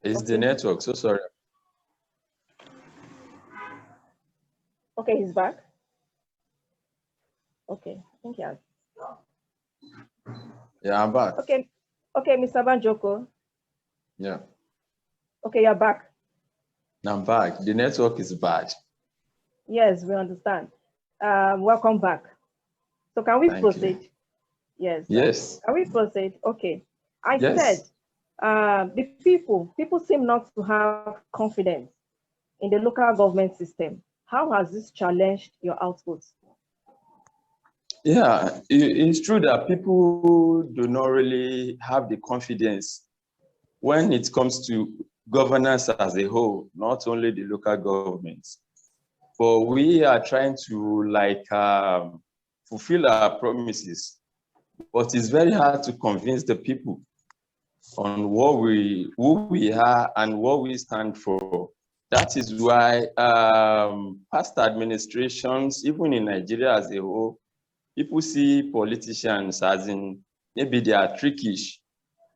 It's the network. So sorry. Okay, he's back. Okay, I think he has. Yeah, I'm back. Okay, Mr. Banjoko. Yeah. Okay, you're back. I'm back. The network is bad. Yes, we understand. Welcome back. So can we proceed? You. Yes. Yes. Can we proceed? Okay. I yes. said the people seem not to have confidence in the local government system. How has this challenged your output? Yeah, it's true that people do not really have the confidence when it comes to governance as a whole, not only the local governments. But we are trying to fulfill our promises. But it's very hard to convince the people on who we are and what we stand for. That is why past administrations, even in Nigeria as a whole, people see politicians as in maybe they are trickish.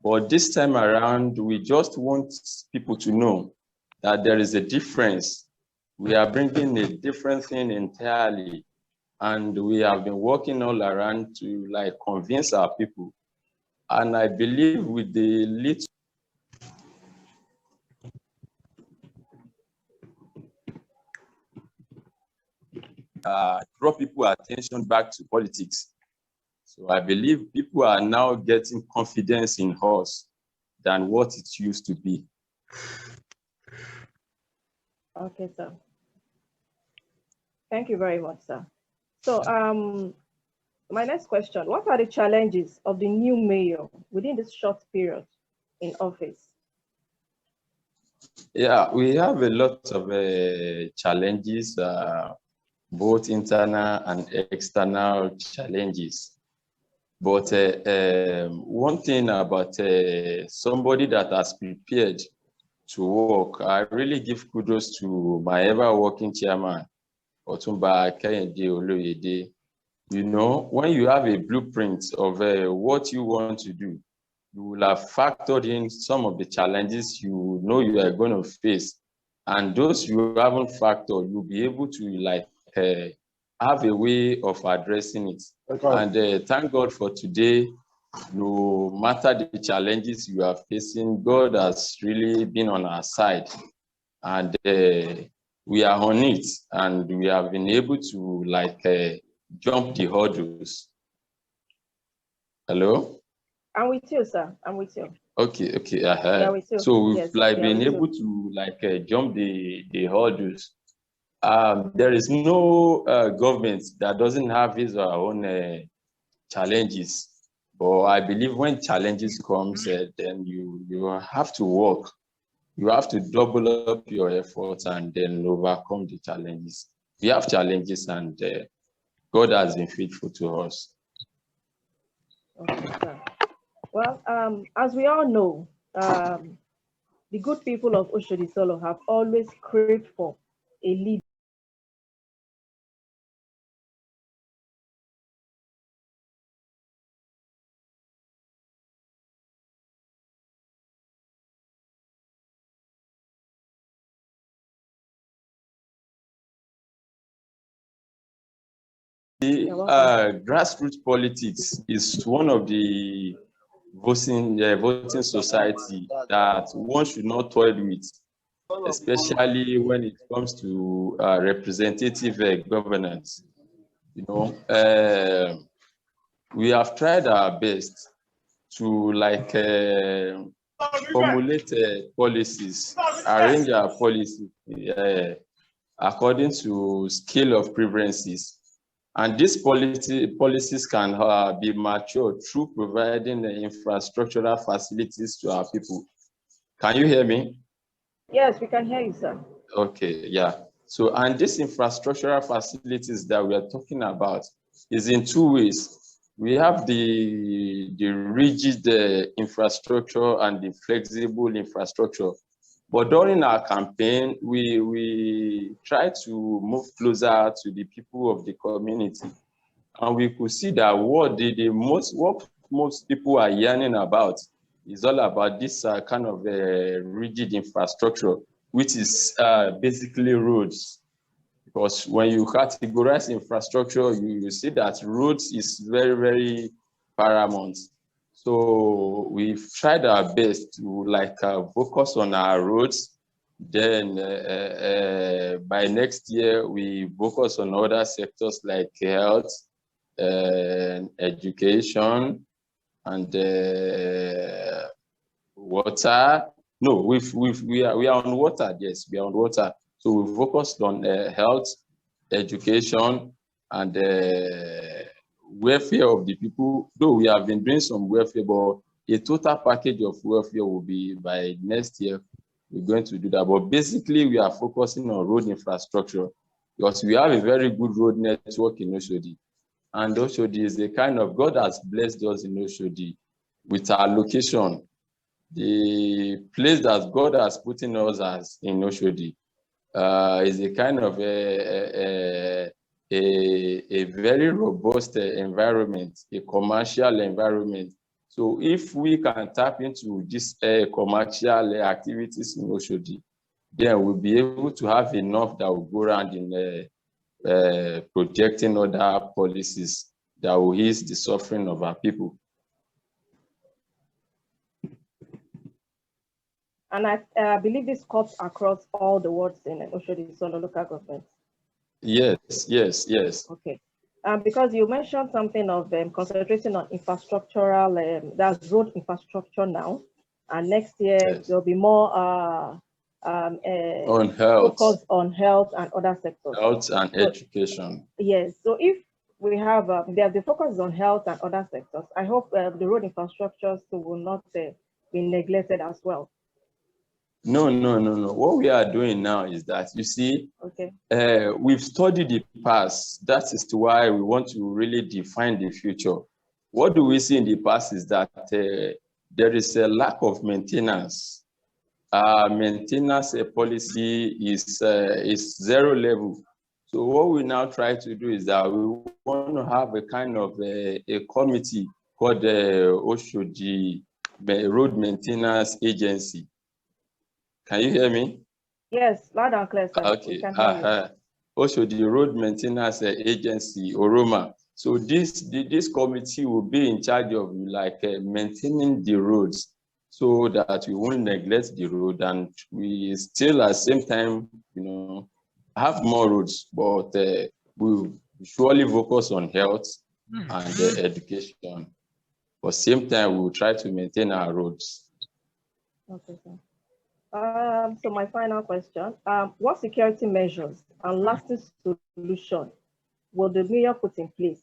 But this time around, we just want people to know that there is a difference. We are bringing a different thing entirely. And we have been working all around to convince our people. And I believe with the little draw people attention back to politics. So I believe people are now getting confidence in us than what it used to be. Okay, sir. Thank you very much, sir. So my next question, what are the challenges of the new mayor within this short period in office? Yeah, we have a lot of challenges, both internal and external challenges. But one thing about somebody that has prepared to work, I really give kudos to my ever-working chairman, Otumba Kehinde Oloyede. You know, when you have a blueprint of what you want to do, you will have factored in some of the challenges you know you are going to face. And those you haven't factored, you'll be able to have a way of addressing it. Okay. And thank God for today. No matter the challenges you are facing, God has really been on our side. And we are on it. And we have been able to jump the hurdles. Hello? I'm with you, sir. I'm with you. Okay. Yeah, with you. So we've yes, been able to jump the hurdles. There is no government that doesn't have his or her own challenges. But I believe when challenges comes, then you have to work. You have to double up your efforts and then overcome the challenges. We have challenges, and God has been faithful to us. Okay, sir. Well, as we all know, the good people of Oshodi-Isolo have always craved for a leader. Grassroots politics is one of the voting society that one should not toy with, especially when it comes to representative governance. You know, we have tried our best to formulate policies, arrange our policies according to scale of preferences. And these policies can be matured through providing the infrastructural facilities to our people. Can you hear me? Yes, we can hear you, sir. Okay, yeah. So, and these infrastructural facilities that we are talking about is in two ways. We have the rigid infrastructure and the flexible infrastructure. But during our campaign, we try to move closer to the people of the community. And we could see that what most people are yearning about is all about this kind of rigid infrastructure, which is basically roads. Because when you categorize infrastructure, you see that roads is very, very paramount. So we've tried our best to focus on our roads. Then by next year, we focus on other sectors like health, education, and water. No, we are on water. Yes, we are on water. So we focused on health, education, and welfare of the people. Though we have been doing some welfare, but a total package of welfare will be by next year. We're going to do that. But basically, we are focusing on road infrastructure because we have a very good road network in Oshodi. And Oshodi is a kind of, God has blessed us in Oshodi with our location. The place that God has put in us as in Oshodi is a kind of a very robust environment, a commercial environment. So if we can tap into this commercial activities in Oshodi, then we'll be able to have enough that will go around in projecting other policies that will ease the suffering of our people. And I believe this cuts across all the wards in Oshodi-Isolo local government. Yes, yes, yes. Okay. Because you mentioned something of concentrating on infrastructural, that's road infrastructure now, and next year yes, there'll be more on health, focus on health and other sectors. Health and education. Yes. So if we have the focus on health and other sectors, I hope the road infrastructure will not be neglected as well. No. What we are doing now is that, you see, okay, we've studied the past. That is why we want to really define the future. What do we see in the past is that there is a lack of maintenance. Maintenance policy is zero level. So what we now try to do is that we want to have a kind of a committee called the Oshodi Road Maintenance Agency. Can you hear me? Yes, loud and clear, sir. Okay. Oshodi Road Maintenance Agency, Oroma. So this committee will be in charge of maintaining the roads, so that we won't neglect the road, and we still at the same time, have more roads, but we surely focus on health and education. But same time, we will try to maintain our roads. Okay, sir. So my final question, what security measures and lasting solution will the mayor put in place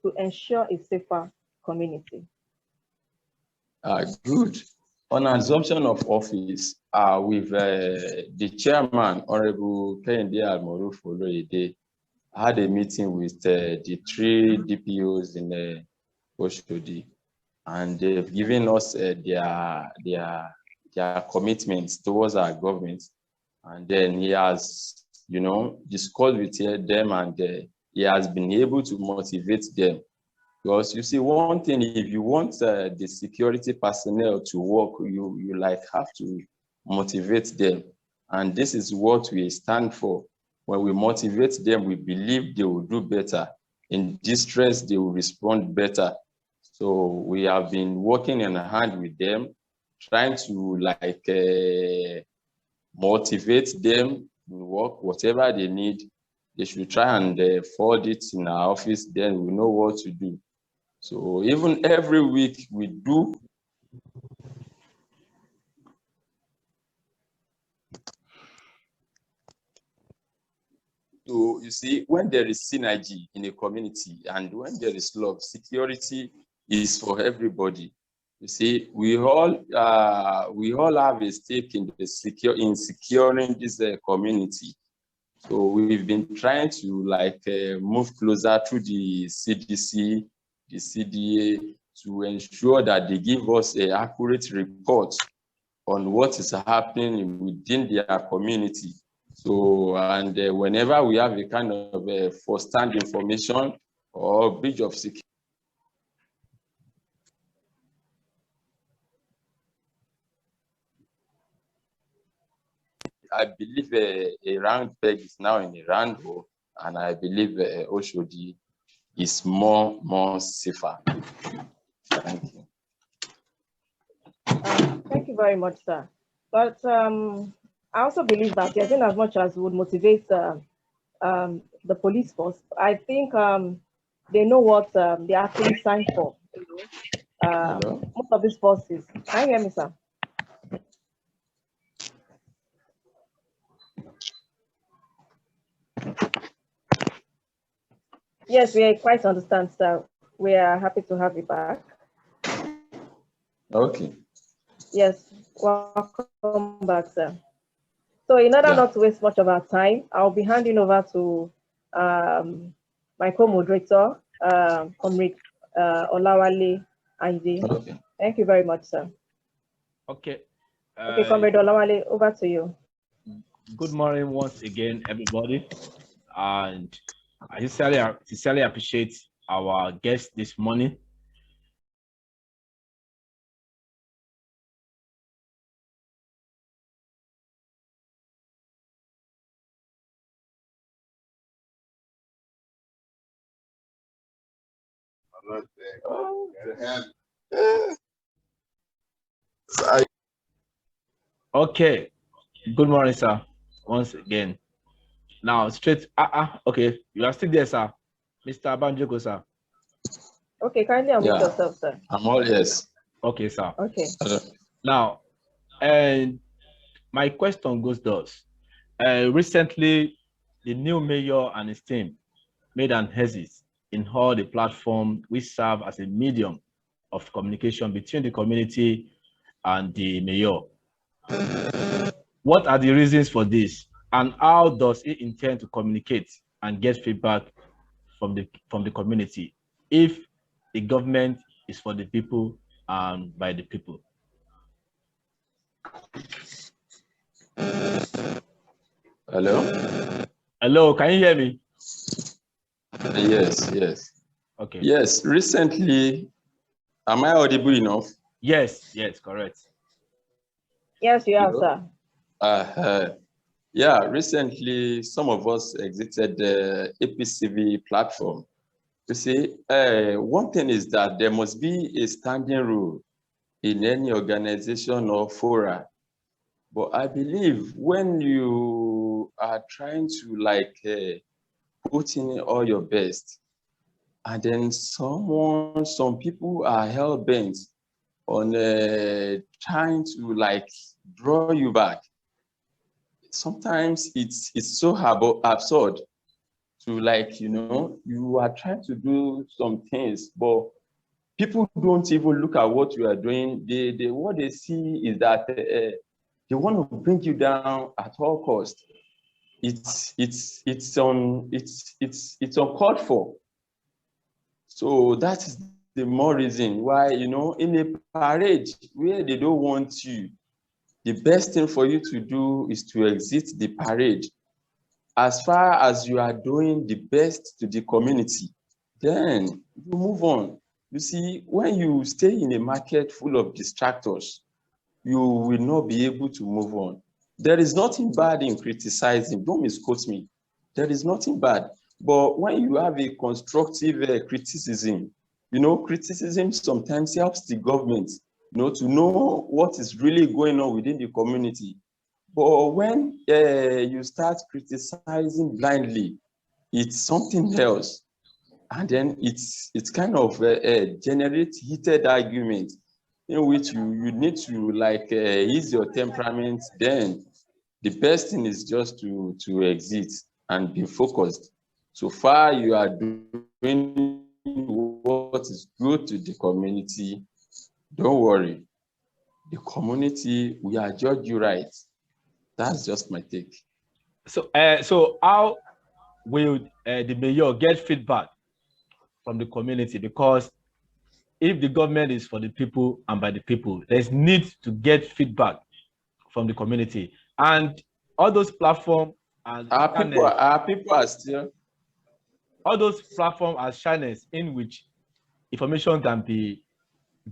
to ensure a safer community? Good. On assumption of office, with the chairman, Honorable Kehinde Almoruf, had a meeting with the 3 DPOs in Oshodi, and they've given us their commitments towards our government. And then he has, discussed with them, and he has been able to motivate them. Because you see, one thing, if you want the security personnel to work, you have to motivate them. And this is what we stand for. When we motivate them, we believe they will do better. In distress, they will respond better. So we have been working in hand with them, trying to motivate them to work, whatever they need. They should try and forward it in our office, then we know what to do. So even every week we do. So you see, when there is synergy in a community and when there is love, security is for everybody. You see, we all have a stake in securing this community. So we've been trying to move closer to the CDC, the CDA, to ensure that they give us an accurate report on what is happening within their community. So, and whenever we have a kind of first-hand information or breach of security, I believe a round peg is now in a round hole, and I believe Oshodi is more safer. Thank you. Thank you very much, sir. But I also believe that yes, in as much as would motivate the police force, I think they know what they actually signed for. Most of these forces. Can you hear me, sir? Yes, we quite understand, sir. We are happy to have you back. Okay. Yes, welcome back, sir. So in order not to waste much of our time, I'll be handing over to my co-moderator, Comrade Olawale Aide. Okay. Thank you very much, sir. Okay. Okay, Comrade Olawale, over to you. Good morning once again, everybody. And I sincerely appreciate our guest this morning. Okay. Good morning, sir. Once again. Now, straight. Okay. You are still there, sir. Mr. Banjoko, sir. Okay, kindly unmute yourself, sir. I'm all yes. Okay, sir. Okay. Now, and my question goes thus. Recently, the new mayor and his team made an exit in all the platform which serve as a medium of communication between the community and the mayor. What are the reasons for this, and how does it intend to communicate and get feedback from the community if the government is for the people and by the people? Hello? Hello, can you hear me? Yes. Okay. Yes, recently, am I audible enough? Yes, correct. Yes, you are, sir. Yeah, recently, some of us exited the APCV platform. You see, one thing is that there must be a standing rule in any organization or fora. But I believe when you are trying to put in all your best, and then some people are hell bent on trying to draw you back. Sometimes it's so absurd to you are trying to do some things, but people don't even look at what you are doing. What they see is that they want to bring you down at all costs. It's uncalled for. So that is the more reason why, in a parade where they don't want you, the best thing for you to do is to exit the parade. As far as you are doing the best to the community, then you move on. You see, when you stay in a market full of distractors, you will not be able to move on. There is nothing bad in criticizing. Don't misquote me. There is nothing bad. But when you have a constructive criticism, criticism sometimes helps the government, to know what is really going on within the community. But when you start criticizing blindly, it's something else. And then it's kind of generate heated argument in which you need to ease your temperament. Then the best thing is just to exit and be focused. So far you are doing what is good to the community, don't worry. The community will adjudge you right. That's just my take. So how will the mayor get feedback from the community? Because if the government is for the people and by the people, there's need to get feedback from the community. And all those platforms and our people are still, all those platforms are channels in which information can be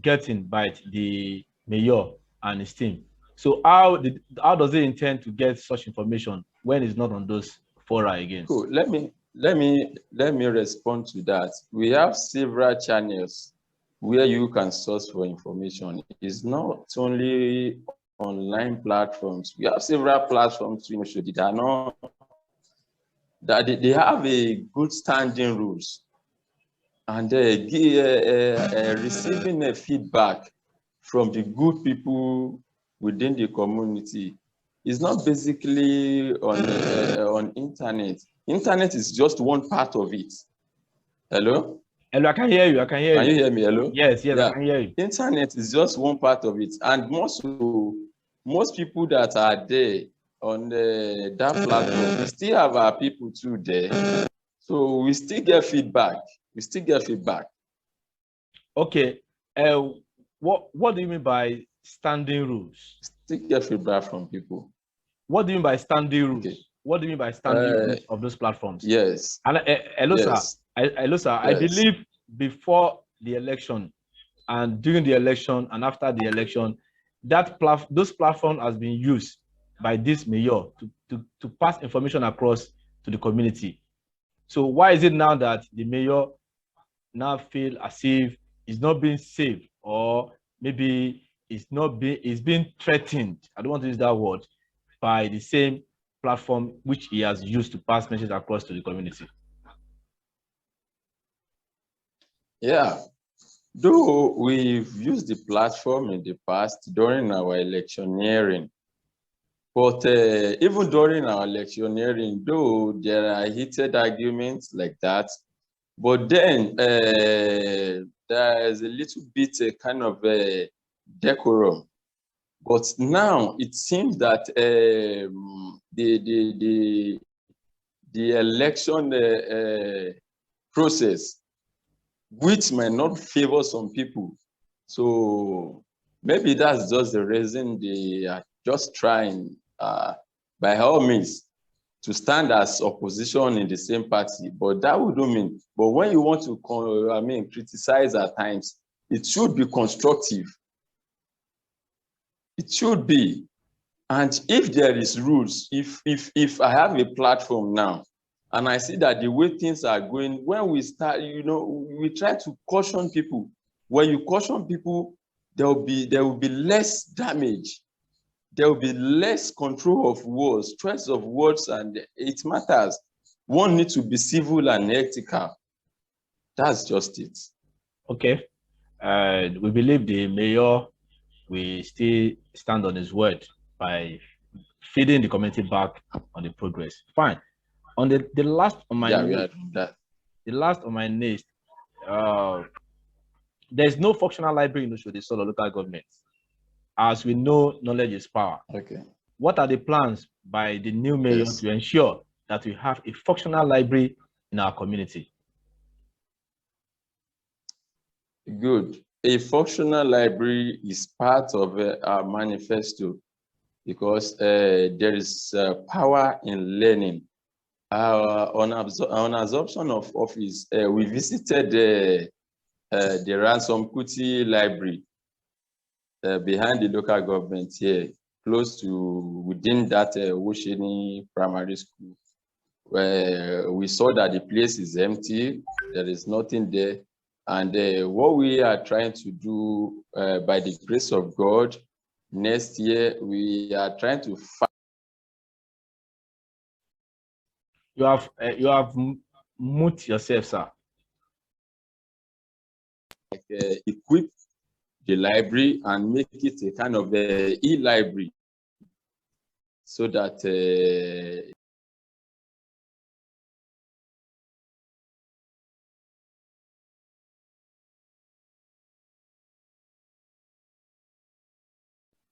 getting by the mayor and his team. So how does it intend to get such information when it's not on those fora again? Cool. Let me respond to that. We have several channels where you can source for information. It's not only online platforms. We have several platforms in Oshodi that are not, that they have a good standing rules, and receiving a feedback from the good people within the community is not basically on internet. Internet is just one part of it. Hello? Hello, I can hear you. I can hear you. Can you hear me? Hello? Yes, Yeah. I can hear you. Internet is just one part of it, and most people that are there on that platform, we still have our people too there, so we still get feedback. Okay. What do you mean by standing rules? Still get feedback from people. What do you mean by standing rules? Okay. What do you mean by standing rules of those platforms? Yes. And hello, Yes. sir. Hello, sir. Yes. I believe before the election and during the election and after the election, those platforms has been used by this mayor to pass information across to the community. So why is it now that the mayor now feel as if it's not being safe, or maybe it's being threatened? I don't want to use that word, by the same platform which he has used to pass messages across to the community. Yeah. Though we've used the platform in the past during our electioneering, but even during our electioneering, though there are heated arguments like that, but then there is a little bit kind of decorum. But now it seems that the election process, which might not favor some people, so maybe that's just the reason they are just trying, by all means, to stand as opposition in the same party. But that wouldn't mean. But when you want to, criticize at times, it should be constructive. It should be. And if there is rules, if I have a platform now, and I see that the way things are going, when we start, we try to caution people. When you caution people, there will be less damage. There will be less control of words, stress of words, and it matters. One needs to be civil and ethical. That's just it. Okay. We believe the mayor will still stand on his word by feeding the community back on the progress. Fine. On the last on my list, the last on my list, there's no functional library in Oshodi-Isolo local government. As we know, knowledge is power. Okay. What are the plans by the new mayor to ensure that we have a functional library in our community? Good. A functional library is part of our manifesto, because there is power in learning. On absorption of office, we visited the Ransom Kuti Library behind the local government here, close to within that Wosheni Primary School, where we saw that the place is empty. There is nothing there. And what we are trying to do, by the grace of God, next year, we are trying to find. You have mute yourself, sir. Equip the library and make it a kind of e-library, so that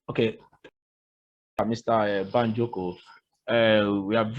okay, Mr. Banjoko, we are very